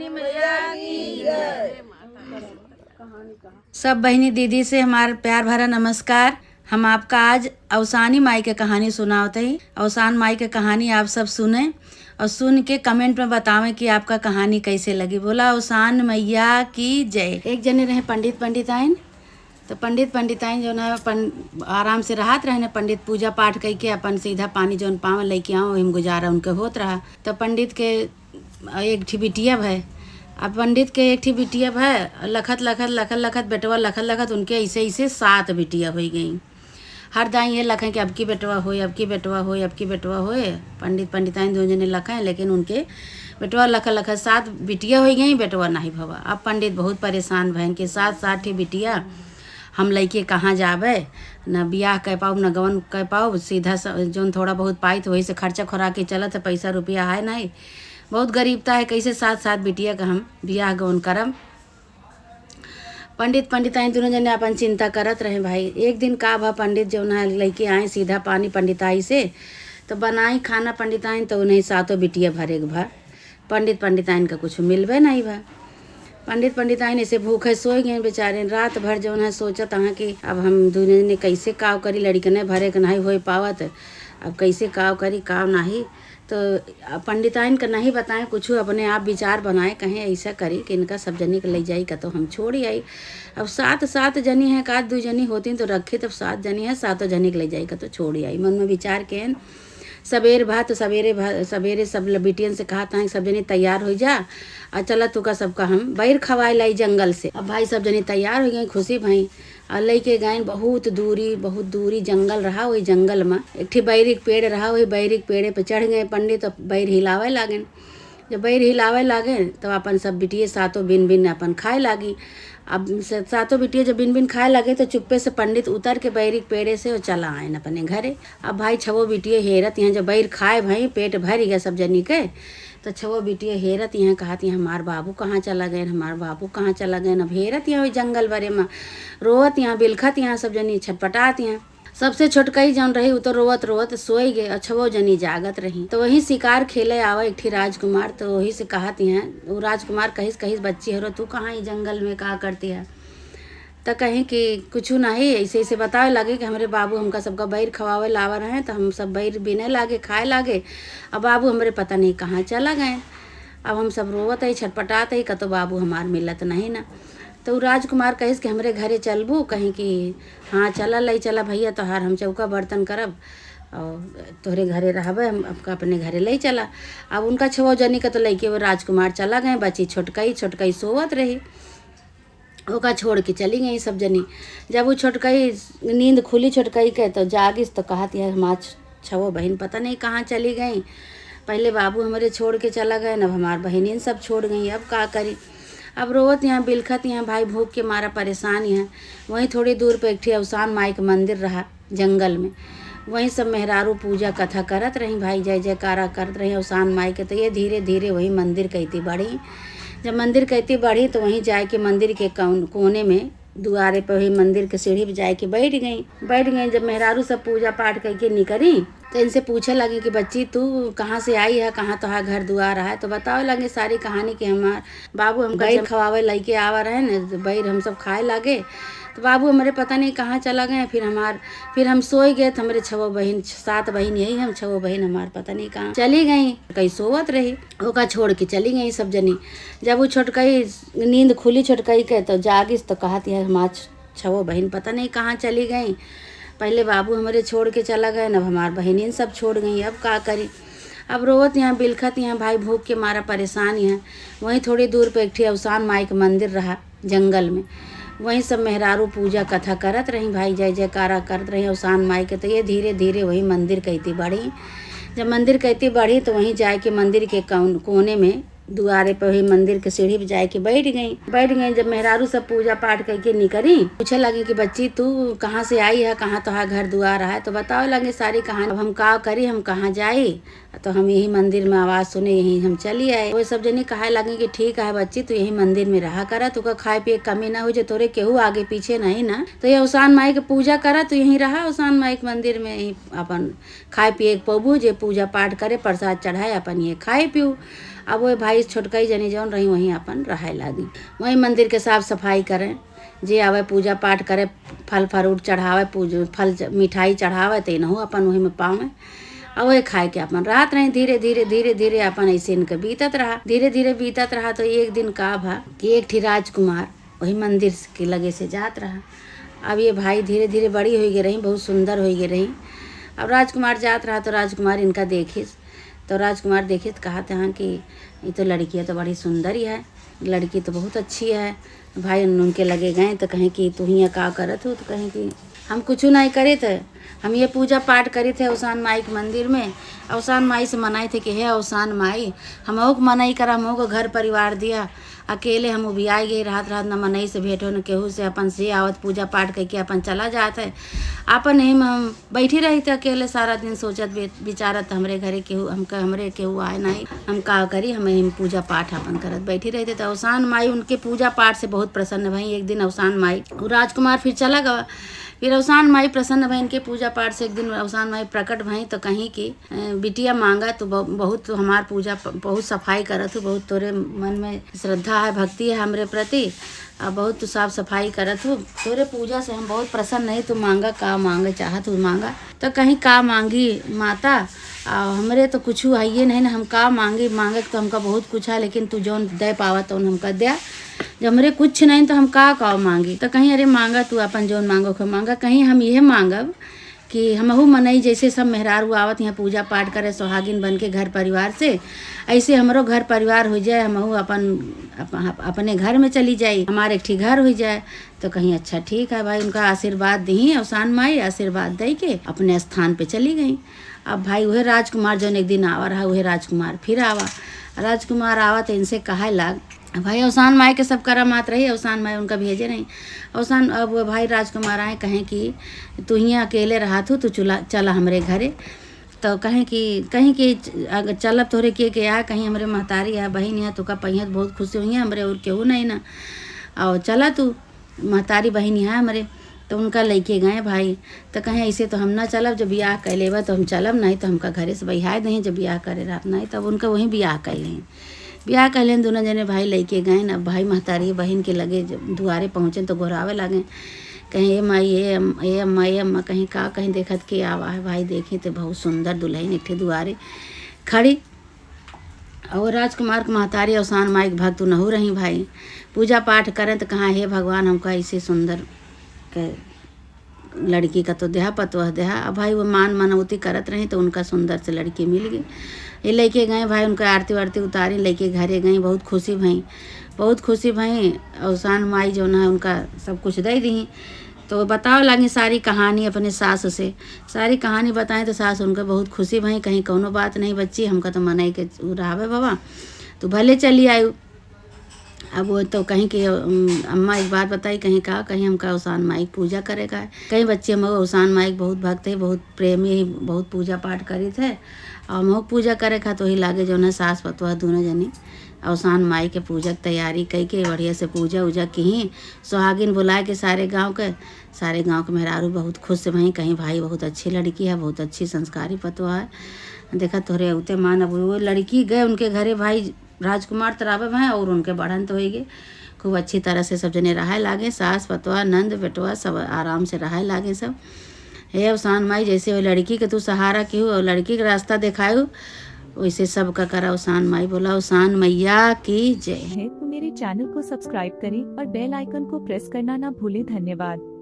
अवसानी मैया की जय। सब बहनी दीदी से हमारा प्यार भरा नमस्कार। हम आपका आज अवसानी माई के कहानी सुनाते हैं। अवसान माई के कहानी आप सब सुने और सुन के कमेंट में बतावें कि आपका कहानी कैसे लगी। बोला अवसान मैया की जय। एक जने रहे पंडिताइन, तो पंडिताइन जो है आराम से रहत रहे। पंडित पूजा पाठ करके अपन सीधा पानी जौन पाँव लेके आओ वही गुजारा उनके होत रहा। तो पंडित के एक ठी बिटिया है। अब पंडित के एक ठी बिटिया है, लखत बेटवा लखत उनके ऐसे 7 बिटिया हो गई। हर दाई ये लखें कि अब की बेटवा हो, अब की बेटवा हो, अब की बेटवा हो। पंडिताइन 2 जने लखें, लेकिन उनके बेटवा लखत 7 बिटिया हो गई, बेटवा नहीं भवा। अब पंडित बहुत परेशान भैन के 7 ठी बिटिया हम लैके कहाँ जाबे, न बियाह कह पाओ न गवन कह पाओ। सीधा जौन थोड़ा बहुत पाई तो वही से खर्चा खोरा के चलत है, पैसा रुपया है नहीं, बहुत गरीबता है। कैसे 7 बिटिया का हम बियाह गवन करम। पंडिताइन 2 जने अपन चिंता करत रहे। भाई एक दिन का भा पंडित जो है लेके आए सीधा पानी पंडिताई से, तो बनाई खाना पंडिताइन, तो उन्हें 7 बिटिया भरे भर। पंडिताइन का कुछ मिलबे नहीं भा। पंडिताइन ऐसे भूखे सोए गए बेचारे। रात भर जो है सोचत हाँ कि अब हम 2 जने कैसे काव करी, लड़कने भरे के नहीं हो पावत, अब कैसे काव करी काव नहीं। तो पंडिताइन का नहीं बताएं कुछ, अपने आप विचार बनाए, कहें ऐसा करी कि इनका सब जनी के ले जाई का तो हम छोड़ी आई। अब 7 जनी हैं, का 2 जनी होती तो रखी, तब 7 जनी है, 7 जनी के ले जाई का तो छोड़ी आई। मन में विचार के सवेरे भा तो सवेरे सब बिटियन से कहा था सब जनी तैयार हो जा और चला तुका सबका हम बैर खवाए लाई जंगल से। अब भाई सब जनी तैयार हो गई, खुशी भाई और लेके गए। बहुत दूरी जंगल रहा। वही जंगल में एक ठी बैरिक पेड़ रहा, वही बैरिक पेड़े पे चढ़ गए पंडित, तो बैर हिलावे लागे। जब बैर हिलावे लागे तो अपन सब बिटिया 7 बिन अपन खाए लागी। अब 7 बिटिया जब बिन खाए लगे तो चुप्पे से पंडित उतर के बैरिक पेड़े से और चला आए अपने घरे। अब भाई 6 बिटिया हेरत यहाँ जब बैर खाए भाई पेट भर गया सब जनी के, तो 6 बिटिया हेरत यहाँ कहती हैं हमार बाबू कहाँ चला गए, हमार बाबू कहाँ चला गए। अब हेरत यहाँ जंगल भरे में रोवत यहाँ बिलखत यहाँ सब जनी छटपटात यहाँ। सबसे छोटकई जौन रही वो तो रोवत सोई गए और 6 जनी जागत रही। तो वही शिकार खेले आवा एक ठी राजकुमार, तो वही से कहती हैं वो राजकुमार कहिस बच्ची हरो तू कहाँ ही जंगल में कहा करती है। तो कहीं कि कुछ नहीं, ऐसे बतावे लगे कि हमारे बाबू हमका सबका बैर खवावे लावा रहे, तो हम सब बैर बिने लागे खाए लागे। अब बाबू हमारे पता नहीं कहाँ चला गए। अब हम सब रोवत है छटपटात है, तो बाबू हमार मिलत नहीं ना। तो राजकुमार कहिस कि हमरे घरे चलबू, कहीं कि हाँ चला भैया तोहार हम चौका बर्तन करब और तोहरे घरे रहबे, हम आपका अपने घरे ले चला। अब उनका 6 जनी का तो लेके वो राजकुमार चला गए। बची छोटकई सोवत रही, ओका छोड़ के चली गई सब जनी। जब वो छोटकई नींद खुली छोटकई के तो जागिस, तो कहती है हमार 6 बहन पता नहीं कहाँ चली गई। पहले बाबू हमारे छोड़ के चला गए, अब हमार बहनिन सब छोड़ गई, अब का करी। अब रोवत यहाँ बिलखत यहाँ भाई भूख के मारा परेशान यहाँ। वहीं थोड़ी दूर पे एक ठी अवसान माई का मंदिर रहा जंगल में। वहीं सब मेहरारू पूजा कथा करत रही भाई, जय जयकारा करत रही अवसान माई के। तो ये धीरे वही मंदिर कहती बढ़ी। जब मंदिर कहती बढ़ी तो वहीं जाए के मंदिर के कोने में दुआरे पे वही मंदिर के सीढ़ी पे जाए के बैठ गई। जब मेहरारू सब पूजा पाठ करके निकली तो इनसे पूछे लगे कि बच्ची तू कहाँ से आई है, कहाँ तुम्हारा घर दुआर है। तो बताओ लगे सारी कहानी कि हमार बाबू हम बैर खवावे लेके आवा रहे न, बैर हम सब खाए लागे। तो बाबू हमारे पता नहीं कहाँ चला गए। फिर हम सोए गए, तो हमारे 7 बहन यही हम 6 बहन हमार पता नहीं कहाँ चली गई, कहीं सोवत रही, ओका छोड़ के चली गई सब जनी। जब वो छोटकई नींद खुली छोटकई के तो जागिस, तो कहती है हमार 6 बहन पता नहीं कहाँ चली गई। पहले बाबू हमारे छोड़ के चला गए, अब हमार बहनिन सब छोड़ गई, अब का करी। अब रोवत यहाँ बिलखत यहाँ भाई भूख के मारा परेशान यहाँ। वहीं थोड़ी दूर पे एक ठी अवसान माई का मंदिर रहा जंगल में। वहीं सब मेहरारू पूजा कथा करत रही भाई, जय जयकारा करत रही अवसान माई के। तो ये धीरे वही मंदिर कहती बढ़ी। जब मंदिर कहती बढ़ी तो वहीं जाए के मंदिर के कोने में दुआरे पे वही मंदिर के सीढ़ी पे जाए के बैठ गई। जब मेहरारू सब पूजा पाठ करके निकली, पूछे लगे कि बच्ची तू कहाँ से आई है, कहाँ तुम्हारा घर दुआर है। तो बताओ लगे सारी कहानी। अब हम का करी, हम कहाँ जाई। तो हम यही मंदिर में आवाज़ सुने यही हम चली आए। वो सब जनी कहे लगे कि ठीक है बच्ची तू यही मंदिर में रहा करा, तुका खाए पिए कमी ना हो, जो तोरे केहू आगे पीछे नहीं ना। तो ये अवसान माई के पूजा करा, तो यहीं रहा अवसान माई के मंदिर में, यही अपन खाए पिए पबू, जे पूजा पाठ करे प्रसाद चढ़ाए अपन ये खाए पीऊ। अब वो भाई छोटकई जनी जौन रही वहीं अपन रहे लागी। वहीं मंदिर के साफ सफाई करें, जे आवे पूजा पाठ करे, फल फ्रूट चढ़ावे, फल मिठाई चढ़ावे, तो नहु अपन वही में पावे। अब वही खाए के अपन रात रही। धीरे धीरे धीरे धीरे अपन ऐसे इनके बीतत रहा, धीरे धीरे बीतत रहा। तो एक दिन का भा कि एक ठी राजकुमार वही मंदिर के लगे से जात रहा। अब ये भाई धीरे धीरे बड़ी हो गई रही, बहुत सुंदर हो गई रही। अब राजकुमार जात रहा तो राजकुमार इनका देखिस, तो राजकुमार देखिस कहा था कि ये तो लड़की तो बड़ी सुंदर ही है, लड़की तो बहुत अच्छी है। भाई उनके लगे गए तो कहें कि तू ही का करत हो, तो कहें कि हम कुछ नहीं करे थे, हम ये पूजा पाठ करे थे अवसान माई के मंदिर में। अवसान माई से मनाए थे कि हे अवसान माई, हमको मनाई करा, हमको घर परिवार दिया, अकेले हम उबियाई गई, रात रात न मनई से भेंट हो न केहू से, अपन से आवत पूजा पाठ करके अपन चला जात है। अपन यहीं में हम बैठी रही थे अकेले सारा दिन, सोचत विचारत हमरे घरे केहू हमरे केहू आए नहीं, हम का करी, हम यहीं पूजा पाठ अपन करत बैठी रही थे। तो अवसान माई उनके पूजा पाठ से बहुत प्रसन्न भई। एक दिन अवसान माई राजकुमार फिर चला गया। फिर अवसान माई प्रसन्न भई इनके पूजा पाठ से। एक दिन अवसान माई प्रकट भई तो कहीं कि बिटिया मांगा तो बहुत हमार पूजा बहुत सफाई करत हो, बहुत तोरे मन में श्रद्धा है, भक्ति है हमरे प्रति, बहुत तू साफ सफाई करत हो, तोरे पूजा से हम बहुत प्रसन्न नहीं। तू मांगा का मांगे चाहत हो मांगा। तो कहीं का मांगी माता, हमरे तो कुछ है नहीं ना, हम का मांगे तो हमका बहुत कुछ है, लेकिन तू जौन दे पावा तो हमका दिया, जब हमरे कुछ नहीं तो हम का मांगी। तो कहीं अरे मांगा तू अपन जौन मांगो को मांगा। कहीं हम यह मांगब कि हमहू मनई जैसे सब मेहरारू आवत यहाँ पूजा पाठ करे सुहागिन बन के घर परिवार से, ऐसे हमरो घर परिवार हो जाए, हमहू अपने घर में चली जाई, हमारे एक ठी घर हो जाए। तो कहीं अच्छा ठीक है भाई, उनका आशीर्वाद दी अवसान माई, आशीर्वाद दे के अपने स्थान पे चली गई। अब भाई वह राजकुमार जौन एक दिन आवा रहा, वह राजकुमार फिर आवा। राजकुमार आवा तो इनसे कहा लाग भाई अवसान माई के सब करामात रही, अवसान माई उनका भेजे नहीं। अवसान अब वो भाई राजकुमार आए कहें कि तू ही अकेले रहा तू चला हमरे घरे। तो कहें कि अगर चलब तोरे के आ, कहीं हमरे महतारी है बहन है तो का पहियत बहुत खुशी हुई है हमरे, और केहू नहीं ना, और चला तू महतारी बहन है हमरे। तो उनका लेके गए भाई। तो कहें ऐसे तो हम ना चलब, जब ब्याह कर लेबा तो हम चलब, नहीं तो हमका घरे से बहिया दें जब ब्याह करे रात नहीं। तब उनका वहीं ब्याह कर लें, ब्याह कर लें दोनों जने भाई लेके गए ना। भाई महतारी बहन के लगे जब दुआरे पहुँचे तो घोरावे लगे, कहीं ए माई ए अम्मा ए अम्मा, कहीं का कहीं देखत के आवा है। भाई देखे तो बहुत सुंदर दुल्हन एक दुआरे खड़ी, और राजकुमार के महतारी अवसान माई के भक्त नहू रही भाई। पूजा पाठ करें तो कहाँ हे भगवान हमका ऐसे सुंदर के लड़की का तो देहा पतवह देहा। अब भाई वो मान मनौती करत रही तो उनका सुंदर से लड़की मिल गई। ये लेके गए भाई, उनका आरती वारती उतारी लेके घरे गई, बहुत खुशी भई, बहुत खुशी भई। अवसान माई जो ना उनका सब कुछ दे दी। तो बताओ लगी सारी कहानी अपने सास से, सारी कहानी बताएं तो सास उनका बहुत खुशी भई। कहीं कौनो बात नहीं बच्ची, हमका तो मनाई के रहावे बाबा, तो भले चली आयु। अब वो तो कहीं कि अम्मा एक बात बताई, कहीं कहा कहीं हमका अवसान माई पूजा करेगा है। कहीं बच्चे हम अवसान माई बहुत भक्त है, बहुत प्रेमी, बहुत पूजा पाठ करी थे, और हम पूजा करे खा तो ही लागे जो ना सास पतवा दोनों जनी अवसान माई के पूजा की तैयारी कई के बढ़िया से पूजा उजा की। सुहागिन बुलाए के सारे गांव के मेहरारू बहुत खुश से भई। कहीं भाई बहुत अच्छी लड़की है, बहुत अच्छी संस्कारी पतवा है, देखा तोरे उते मान। अब वो लड़की गए उनके घरे भाई, राजकुमार तरावे हैं और उनके बढ़न तो होगी खूब अच्छी तरह से सब जने रहाए लागे, सास पतवा नंद बेटवा सब आराम से रहाए लागे सब। हे अवसान माई जैसे वो लड़की के तू सहारा की हो और लड़की का रास्ता दिखायो, वैसे सब का करा अवसान माई बोला अवसान मैया की जय। तो मेरे चैनल को सब्सक्राइब करें और बेल आइकन को प्रेस करना ना भूलें। धन्यवाद।